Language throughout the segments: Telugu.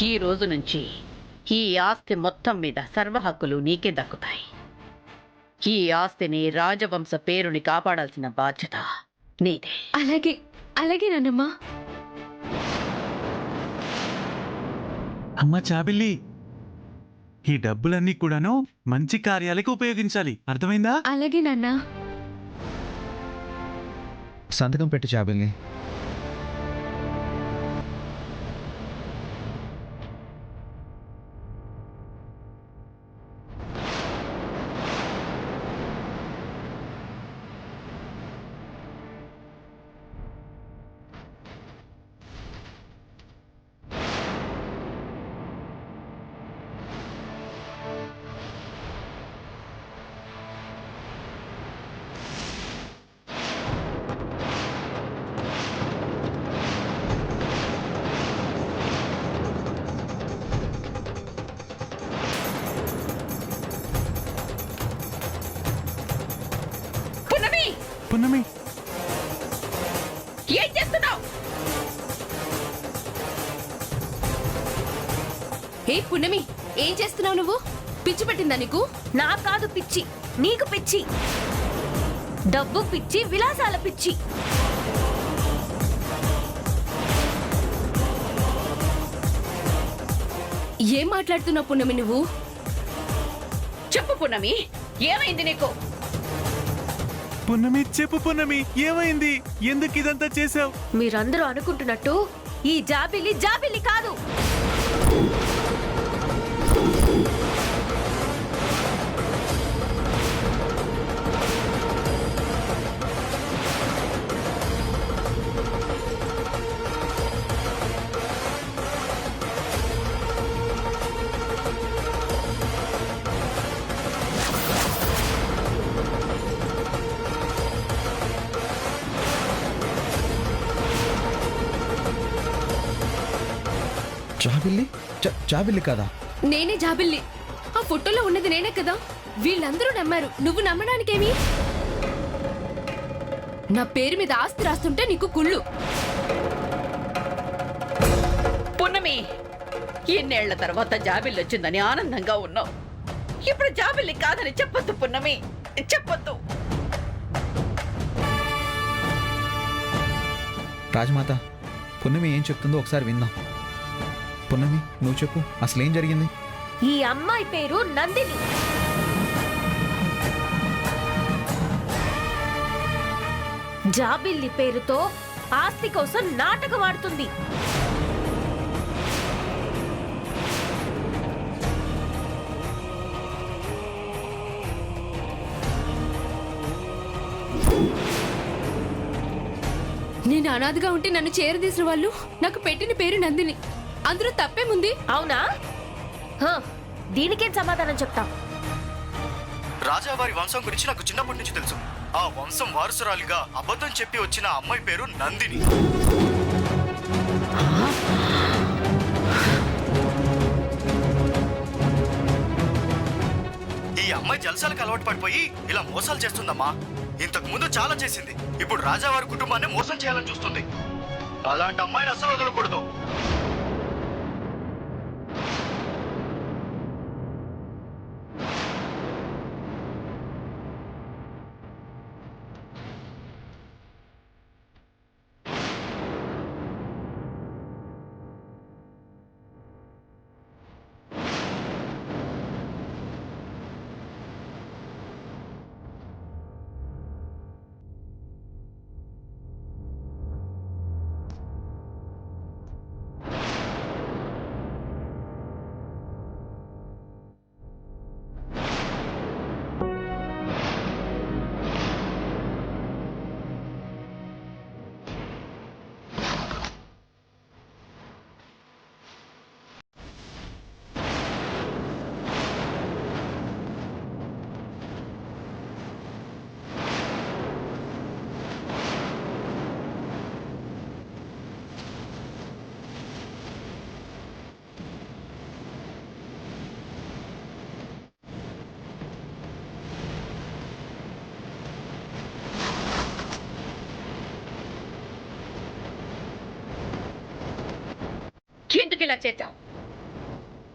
ఈ రోజు నుంచి ఈ ఆస్తి మొత్తం మీద సర్వ హక్కులు నీకే దక్కుతాయి. ఈ ఆస్తిని రాజవంశ పేరుని కాపాడాల్సిన బాధ్యత నీదే. అలాగే అలాగే నాన్నమ్మ. అమ్మ చాబిల్లి, ఈ డబ్బులన్నీ కూడాను మంచి కార్యాలకు ఉపయోగించాలి, అర్థమైందా? అలాగే నాన్న. సంతకం పెట్టు చాబిల్ని. పున్నమి, పున్నమి, ఏం చేస్తున్నావు? ఏ పున్నమి, ఏం చేస్తున్నావు నువ్వు? పిచ్చి పట్టిందా నీకు? నా కాదు పిచ్చి, నీకు పిచ్చి. డబ్బు పిచ్చి, విలాసాల పిచ్చి. ఏం మాట్లాడుతున్నావు పున్నమి నువ్వు? చెప్పు పున్నమి, ఏమైంది నీకు? పున్నమి చెప్పు పున్నమి, ఏమైంది? ఎందుకు ఇదంతా చేసావు? మీరందరూ అనుకుంటున్నట్టు ఈ జాబిల్లి జాబిల్లి కాదు. చాబిల్లి? చాబిల్లి కదా? నేనే జాబిల్లి. ఆ ఫోటోలో ఉన్నది నేనే కదా. వీళ్ళందరూ నమ్మారు, నువ్వు నమ్మడానికేమి? నా పేరు మీద ఆస్తి రాస్తుంటే నీకు కుళ్ళు. పున్నమి, ఎన్నేళ్ల తర్వాత జాబిల్లి వచ్చిందని ఆనందంగా ఉన్నావు. ఇప్పుడు జాబిల్లి కాదని చెప్పొద్దు పున్నమి, చెప్పొద్దు. రాజమాత, పున్నమి ఏం చెప్తుందో ఒకసారి విందాం. పున్నమి, నువ్వు చెప్పు, అసలేం జరిగింది? ఈ అమ్మాయి పేరు నందిని. జాబిల్లి పేరుతో ఆస్తి కోసం నాటకం ఆడుతుంది. నేను అనాథగా ఉంటే నన్ను చేరదీసిన వాళ్ళు నాకు పెట్టిన పేరు నందిని. అందులో తప్పేముంది? అవునా? దీనికేం సమాధానం చెప్తాం? రాజావారి వంశం గురించి నాకు చిన్నప్పటి నుంచి తెలుసు. ఆ వంశం వారసురాలిగా అబద్ధం చెప్పి వచ్చిన అమ్మాయి పేరు నందిని. ఈ అమ్మాయి జలసాలకు అలవాటు పడిపోయి ఇలా మోసాలు చేస్తుందమ్మా. ఇంతకు ముందు చాలా చేసింది. ఇప్పుడు రాజావారి కుటుంబాన్ని మోసం చేయాలని చూస్తుంది. అలాంటి అమ్మాయిని అసలు వదలకూడదు. ఎందుకు ఇలా చేశావు?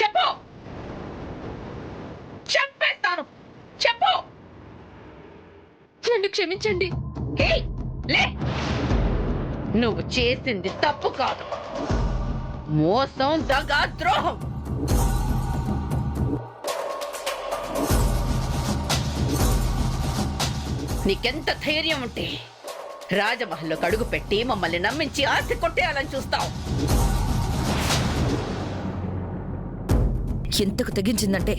చెప్పు. చంపేస్తాను. చెప్పు. నన్ను క్షమించండి. ఏయ్, లే. నువ్వు చేసింది తప్పు కాదు, మోసం, దగా, ద్రోహం. నీకెంత ధైర్యం ఉంటే రాజమహల్లో అడుగు పెట్టి మమ్మల్ని నమ్మించి ఆస్తి కొట్టేయాలని చూస్తావు? ఎంతకు తెగించిందంటే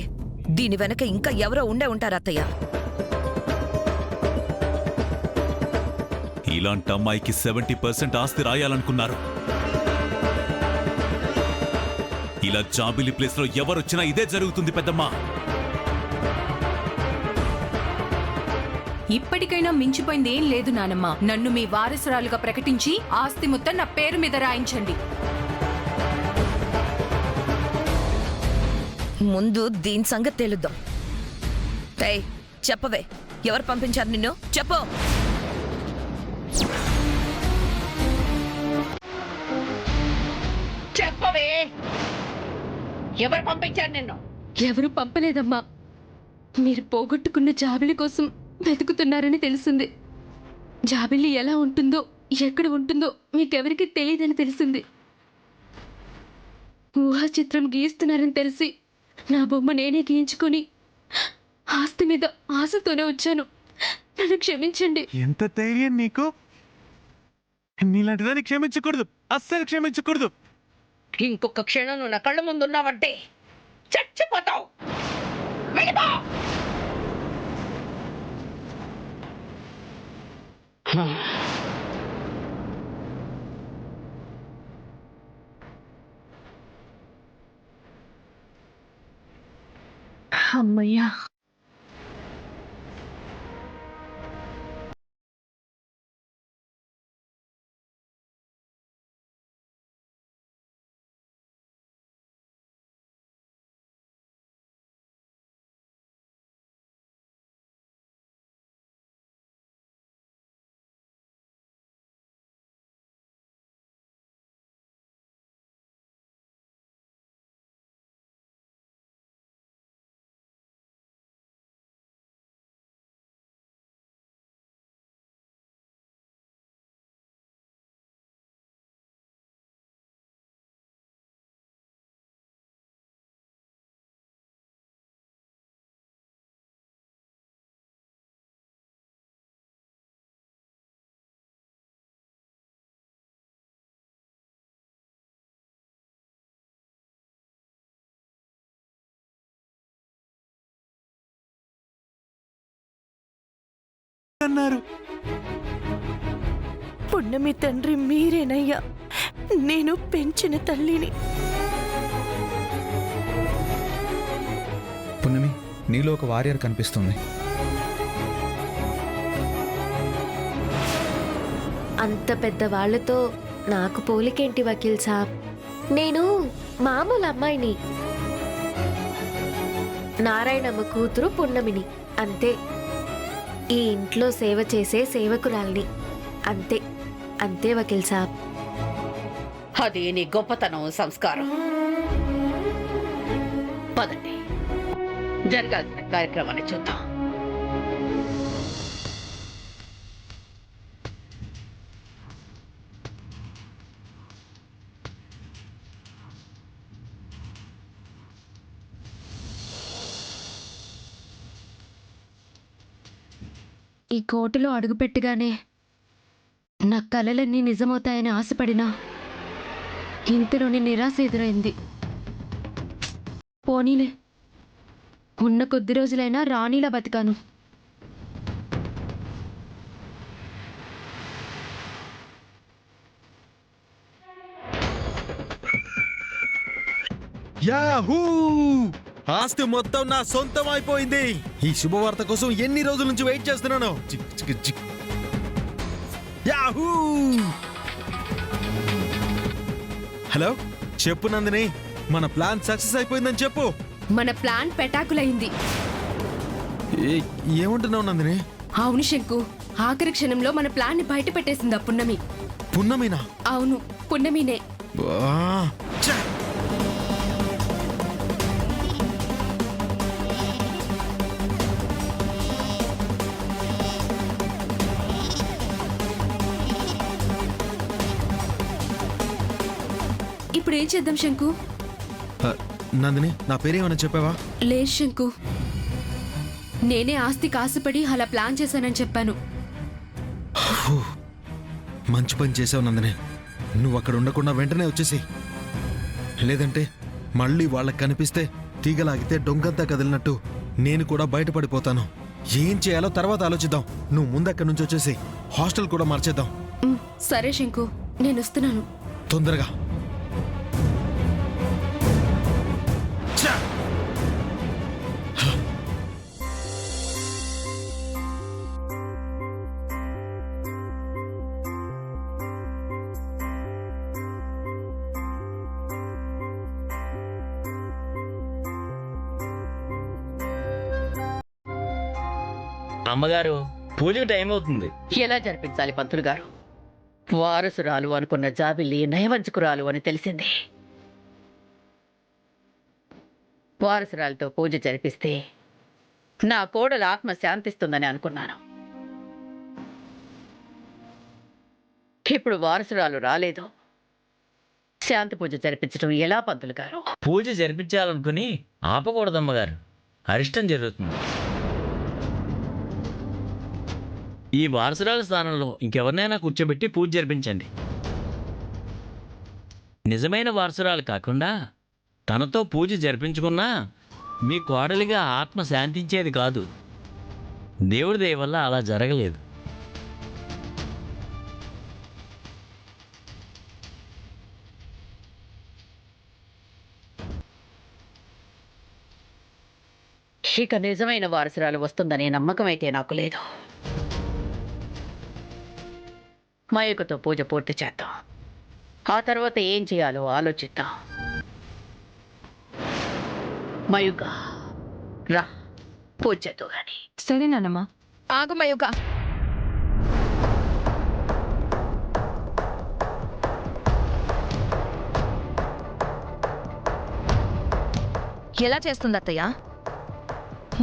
దీని వెనక ఇంకా ఎవరో ఉండే ఉంటారు అత్తయ్య. ఇలాంటి అమ్మాయికి 70% ఆస్తి రాయాలనుకున్నారు. ఇలా జాబిలి ప్లేస్ లో ఎవరొచ్చినా ఇదే జరుగుతుంది పెద్దమ్మా. ఇప్పటికైనా మించిపోయింది ఏం లేదు నానమ్మ. నన్ను మీ వారసురాలుగా ప్రకటించి ఆస్తి మొత్తం నా పేరు మీద రాయించండి. ముందు దీని సంగతి తేలుద్దాం. ఏయ్, చెప్పవే, ఎవరు పంపించారు నిన్ను? చెప్పు. చెప్పవే, ఎవరు పంపించారు నిన్ను? ఎవరు పంపలేదమ్మా. మీరు పోగొట్టుకున్న జాబిలి కోసం వెతుకుతున్నారని తెలిసింది. జాబిలి ఎలా ఉంటుందో, ఎక్కడ ఉంటుందో మీకెవరికి తెలియదని తెలిసింది. ఊహా చిత్రం గీస్తున్నారని తెలిసి నా బొమ్మ నేనే గీయించుకొని ఆస్తి మీద ఆశతోనే వచ్చాను. నన్ను క్షమించండి. ఎంత ధైర్యం నీకు! నీలాంటిదాన్ని క్షమించకూడదు, అస్సలు క్షమించకూడదు. ఇంకొక క్షణం నువ్వు నా కళ్ళ ముందున్నావంటే చచ్చిపోతావు. వెళ్ళిపో. అమ్మయ్యా. అన్నారు. పున్నమి తండ్రి మీరేనయ్యా. నేను పెంచిన తల్లిని. పున్నమి, నీలో ఒక వారియర్ కనిపిస్తుంది. అంత పెద్ద వాళ్ళతో నాకు పోలికేంటి వకీల్ సాబ్? నేను మామూలు అమ్మాయిని. నారాయణమ్మ కూతురు పున్నమిని, అంతే. ఈ ఇంట్లో సేవ చేసే సేవకురాల్ని, అంతే. అంతే వకీల్ సాబ్. అది నీ గొప్పతనం, సంస్కారం. పదండి, జరగాల్సిన కార్యక్రమాన్ని చూద్దాం. ఈ కోటలో అడుగుపెట్టగానే నా కలలన్నీ నిజమవుతాయని ఆశపడినా ఇంతలోనే నిరాశ ఎదురైంది. పోనీలే, ఉన్న కొద్ది రోజులైనా రాణిలా బతికాను. యాహూ! ఆస్తి మొత్తం నా సొంతం అయిపోయింది. ఈ శుభవార్త కోసం ఎన్ని రోజుల నుంచి వెయిట్ చేస్తున్నాను. చిక్ చిక్ చిక్. యాహూ! హలో, చెప్పు నందిని, మన ప్లాన్ సక్సెస్ అయిపోయిందని చెప్పు. మన ప్లాన్ పెటాకులైంది. ఏమంటున్నావు నందిని? అవును శంకు, ఆఖరి క్షణంలో మన ప్లాన్ ని బయట పెట్టేసింది ఆ పున్నమి. పున్నమినా? అవును, పున్నమినే. బా, ఛ! ఇప్పుడు ఏం చేద్దాం శంకు? నందిని, నా పేరేమన్నా చెప్పావా? లేదు శంకు, నేనే ఆస్తికి ఆశపడి అలా ప్లాన్ చేశానని చెప్పాను. మంచి పని చేసావు నందిని. నువ్వు అక్కడ ఉండకుండా వెంటనే వచ్చేసేయ్. లేదంటే మళ్ళీ వాళ్ళకి కనిపిస్తే తీగలాగితే డొంకంతా కదిలినట్టు నేను కూడా బయటపడిపోతాను. ఏం చేయాలో తర్వాత ఆలోచిద్దాం. నువ్వు ముందక్కడి నుంచి వచ్చేసేయ్. హాస్టల్ కూడా మార్చేద్దాం. సరే శంకు, నేను వస్తున్నాను. తొందరగా. అమ్మగారు, పూజకి టైం అవుతుంది. ఎలా జరిపించాలి పంతులు గారు? వారసురాలు అనుకున్న జాబిల్లి నయవంచకురాలు అని తెలిసింది. వారసురాలతో పూజ జరిపిస్తే నా కోడల ఆత్మ శాంతిస్తుందని అనుకున్నాను. ఇప్పుడు వారసురాలు రాలేదు. శాంతి పూజ జరిపించడం ఎలా పంతులు గారు? పూజ జరిపించాలనుకుని ఆపకూడదమ్మగారు. అరిష్టం జరుగుతుంది. ఈ వారసురాల స్థానంలో ఇంకెవరినైనా కూర్చోబెట్టి పూజ జరిపించండి. నిజమైన వారసురాలు కాకుండా తనతో పూజ జరిపించుకున్నా మీ కోడలిగా ఆత్మ శాంతించేది కాదు. దేవుడి దయ వల్ల అలా జరగలేదు. ఇక నిజమైన వారసురాలు వస్తుందనే నమ్మకం అయితే నాకు లేదు. మయూకతో పూజ పూర్తి చేద్దాం. ఆ తర్వాత ఏం చేయాలో ఆలోచిద్దాం. మయూక రా, పూజ చేద్దాం గాని. సరే నానమ్మా. ఆగు మయూక. ఎలా చేస్తుంది అత్తయ్య?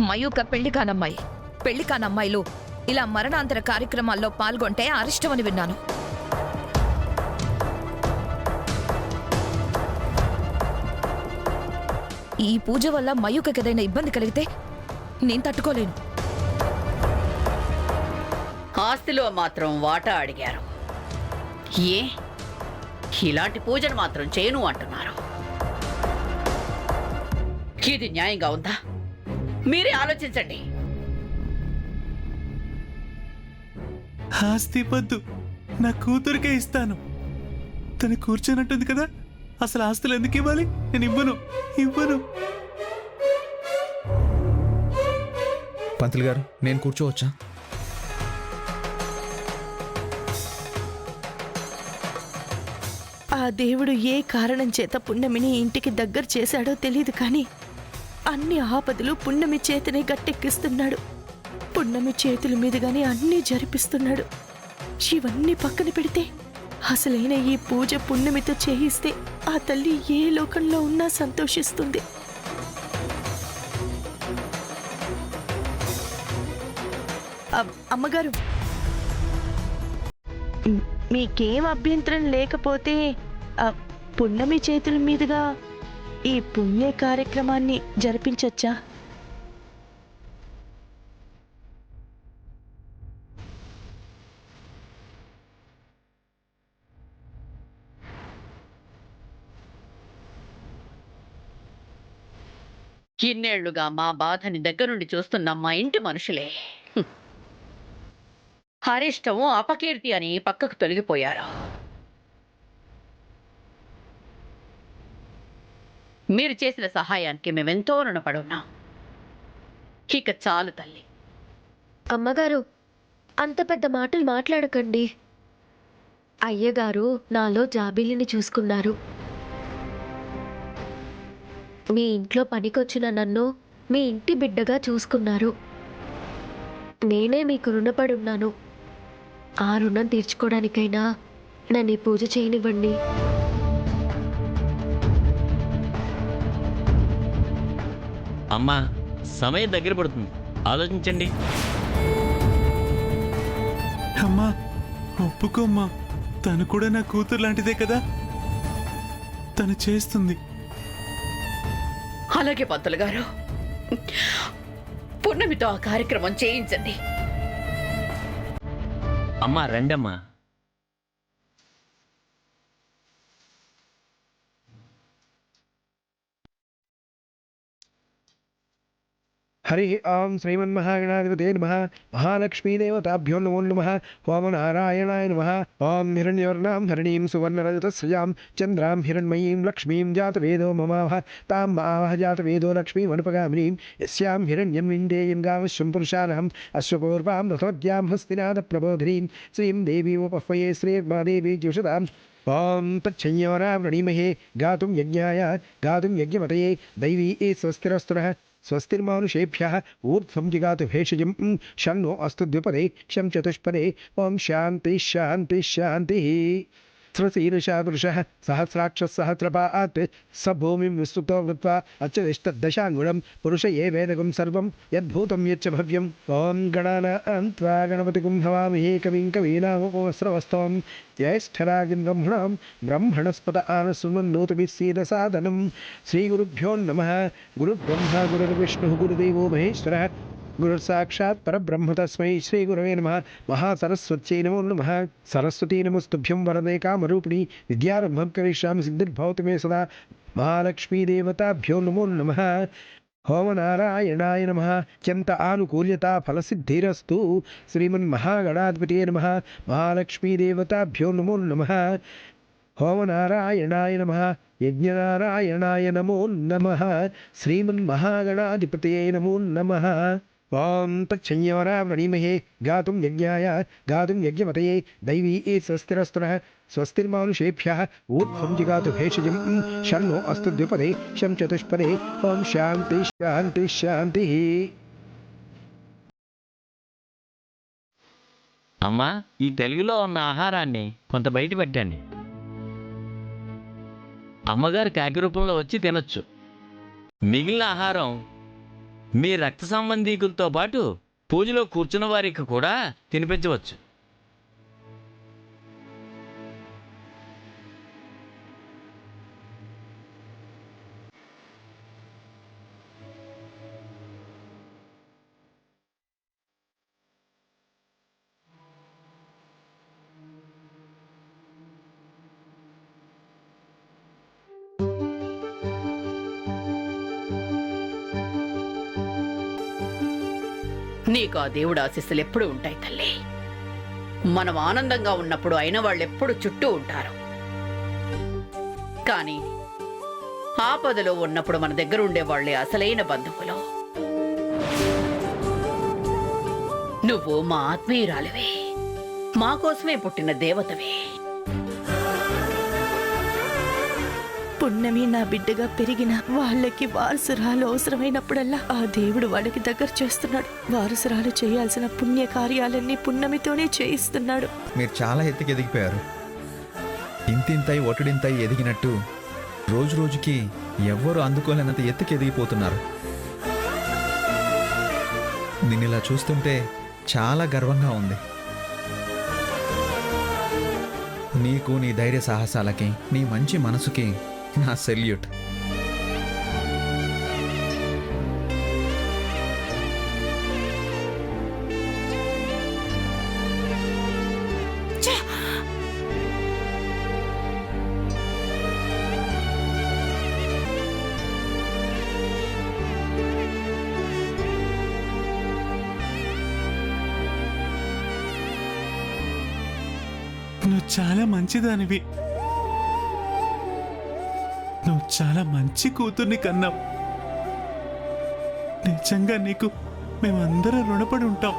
మయూక పెళ్లి కానమ్మాయి. పెళ్లి కానమ్మాయిలు ఇలా మరణాంతర కార్యక్రమాల్లో పాల్గొంటే అరిష్టమని విన్నాను. ఈ పూజ వల్ల మయూకకి ఏదైనా ఇబ్బంది కలిగితే నేను తట్టుకోలేను. ఆస్తిలో మాత్రం వాటా అడిగారు. ఏ ఇలాంటి పూజను మాత్రం చేయను అంటున్నారు. ఇది న్యాయంగా ఉందా? మీరే ఆలోచించండి. ఆస్తి పొద్దు నా కూతురికే ఇస్తాను. తను కూర్చోనట్టుంది కదా, అసలు ఆస్తులు ఎందుకు ఇవ్వాలి? నేను ఇవ్వను. పంతులు గారు, నేను కూర్చోవచ్చా? ఆ దేవుడు ఏ కారణం చేత పున్నమిని ఇంటికి దగ్గర చేశాడో తెలియదు, కానీ అన్ని ఆపదలు పున్నమి చేతిని గట్టెక్కిస్తున్నాడు. పున్నమి చేతుల మీదుగానే అన్నీ జరిపిస్తున్నాడు. ఇవన్నీ పక్కన పెడితే అసలైన ఈ పూజ పున్నమితో చేయిస్తే ఆ తల్లి ఏ లోకంలో ఉన్నా సంతోషిస్తుంది. అమ్మగారు, మీకేం అభ్యంతరం లేకపోతే పున్నమి చేతుల మీదుగా ఈ పుణ్య కార్యక్రమాన్ని జరిపించొచ్చా? ఇన్నేళ్లుగా మా బాధని దగ్గరుండి చూస్తున్న మా ఇంటి మనుషులే అరిష్టము అపకీర్తి అని పక్కకు తొలగిపోయారు. మీరు చేసిన సహాయానికి మేమెంతో రుణపడి ఉన్నాం. ఇక చాలు తల్లి. అమ్మగారు, అంత పెద్ద మాటలు మాట్లాడకండి. అయ్యగారు నాలో జాబిలిని చూసుకున్నారు. మీ ఇంట్లో పనికొచ్చిన నన్ను మీ ఇంటి బిడ్డగా చూసుకున్నారు. నేనే మీకు రుణపడి ఉన్నాను. ఆ రుణం తీర్చుకోవడానికైనా నన్ను ఈ పూజ చేయనివ్వండి. అమ్మా, సమయం దగ్గర పడుతుంది, ఆలోచించండి. అమ్మా ఒప్పుకోమ్మా, తను కూడా నా కూతురు లాంటిదే కదా. తను చేస్తుంది. అలాగే పంతులు గారు, పున్నమితో ఆ కార్యక్రమం చేయించండి. అమ్మా రండమ్మా. హరి ఓం శ్రీమన్మహాగణాధిపతే నమః. మహాలక్ష్మీదేవతాభ్యో నమో నమః. ఓమనారాయణాయ నమః. ఓం హిరణ్యవర్ణాం హరిణీం సువర్ణరజతశ్రియాం చంద్రాం హిరణ్మయీం లక్ష్మీం జాతవేదో మమావహ తాం మావహ జాతవేదో లక్ష్మీమనుపగామినీం యస్యాం హిరణ్యం విందేయం గామశ్వం పురుషాణం అశ్వపూర్వాం రథోద్యాం హస్తినాథ ప్రబోధినీం శ్రీం దేవీముపహ్వయే శ్రీర్మాదేవీ జ్యుషతాం. ఓం తచ్చంయోరా వృణీమహే గాతుం యజ్ఞాయ గాతుం యజ్ఞమతయే దైవీ స్వస్తిరస్తునః స్వస్తిర్మానుషేభ్యः ఊర్ధ్వం జిగాతు భేషజం షణ్ణో అస్తు ద్విపదే శం చతుష్పదే. ఓం శాంతి శాంతి శాంతి. స్వశీర్షా పురుషः సహస్రాక్షः సహస్రపాత్ స భూమిం విస్తృతో వృత్వా అచ్చదిష్టదశాంగుళం పురుష ఏ వేదకం సర్వం యద్భూతం యచ్చ భవ్యం. ఓం గణానాం త్వా గణపతిగుం హవామహే కవిం కవీనాముపమస్రవస్తవం జ్యేష్ఠరాజం బ్రహ్మణాం బ్రహ్మణస్పత ఆనశృణ్వన్నోతిభిः సీదసాదనం. శ్రీగురుభ్యో నమః. గురుర్బ్రహ్మ గురుర్విష్ణుः గురుదేవో మహేశ్వరः గురుసాక్షాత్ పరబ్రహ్మ తస్మై శ్రీ గురవే నమః. మహాసరస్వత్యై నమో నమః. సరస్వతీ నమస్తుభ్యం వరదే కామరూపిణి విద్యారంభం కరిష్యామి సిద్ధిర్భవతు మే సదా. మహాలక్ష్మీదేవతాభ్యో నమో నమః. ఓమనారాయణాయ నమః. అత్యంత ఆనుకూల్యత ఫలసిద్ధిరస్తు. శ్రీమన్మహాగణాధిపతే నమః. మహాలక్ష్మీదేవతాభ్యో నమో నమః. ఓమనారాయణాయ నమః. యజ్ఞనారాయణాయ నమో నమః. శ్రీమన్మహాగణాధిపతయే నమో నమః. ఓం తచ్చంయోరా వృణీమహే గాతుం యజ్ఞాయ గాతుం యజ్ఞమతయే దైవీ స్వస్తిరస్తునః స్వస్తిర్మానుషేభ్యः ఊర్ధ్వం జిగాతు భేషజం షణ్ణో అస్తు ద్విపదే శం చతుష్పదే. ఓం శాంతి శాంతి శాంతి. అమ్మా, ఈ తెలుగులో ఉన్న ఆహారాన్ని కొంత బయట పెట్టండి. అమ్మగారు కాకి రూపంలో వచ్చి తినొచ్చు. మిగిలిన ఆహారం మీ రక్త సంబంధీకులతో పాటు పూజలో కూర్చున్న వారికి కూడా తినిపించవచ్చు. నీకు ఆ దేవుడు ఆశీస్సులు ఎప్పుడు ఉంటాయి తల్లి. మనం ఆనందంగా ఉన్నప్పుడు అయిన వాళ్ళు ఎప్పుడు చుట్టూ ఉంటారు. కానీ ఆపదలో ఉన్నప్పుడు మన దగ్గర ఉండేవాళ్లే అసలైన బంధువులు. నువ్వు మా ఆత్మీయురాలివే, మా కోసమే పుట్టిన దేవతవే. పున్నమి నా బిడ్డగా పెరిగిన వాళ్ళకి వారసురాలు అవసరమైనప్పుడల్లా ఆ దేవుడు వాళ్ళకి దగ్గర చేస్తున్నాడు. వారసురాలు చేయాల్సిన పుణ్య కార్యాలన్నీ పున్నమితోనే చేయిస్తున్నాడు. మీరు చాలా ఎత్తుకి ఎదిగిపోయారు. ఇంతింతై ఒటుడింతై ఎదిగినట్టు రోజు రోజుకి ఎవ్వరూ అందుకోలేనంత ఎత్తుకి ఎదిగిపోతున్నారు. నిన్నిలా చూస్తుంటే చాలా గర్వంగా ఉంది. నీకు, నీ ధైర్య సాహసాలకి, నీ మంచి మనసుకి నా సెల్యూట్. నువ్వు చాలా మంచిదానివి. నువ్వు చాలా మంచి కూతుర్ని కన్నావు. నిజంగా నీకు మేమందరం రుణపడి ఉంటాం.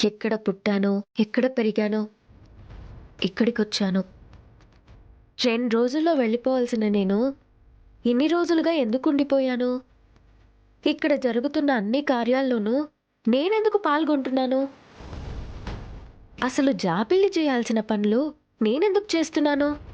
ఎక్కడ పుట్టానో, ఎక్కడ పెరిగానో, ఇక్కడికి వచ్చాను. 2 రోజుల్లో వెళ్ళిపోవాల్సిన నేను ఇన్ని రోజులుగా ఎందుకు ఉండిపోయాను? ఇక్కడ జరుగుతున్న అన్ని కార్యాల్లోనూ నేనెందుకు పాల్గొంటున్నాను? అసలు జాబిల్లి చేయాల్సిన పనులు నేనెందుకు చేస్తున్నాను?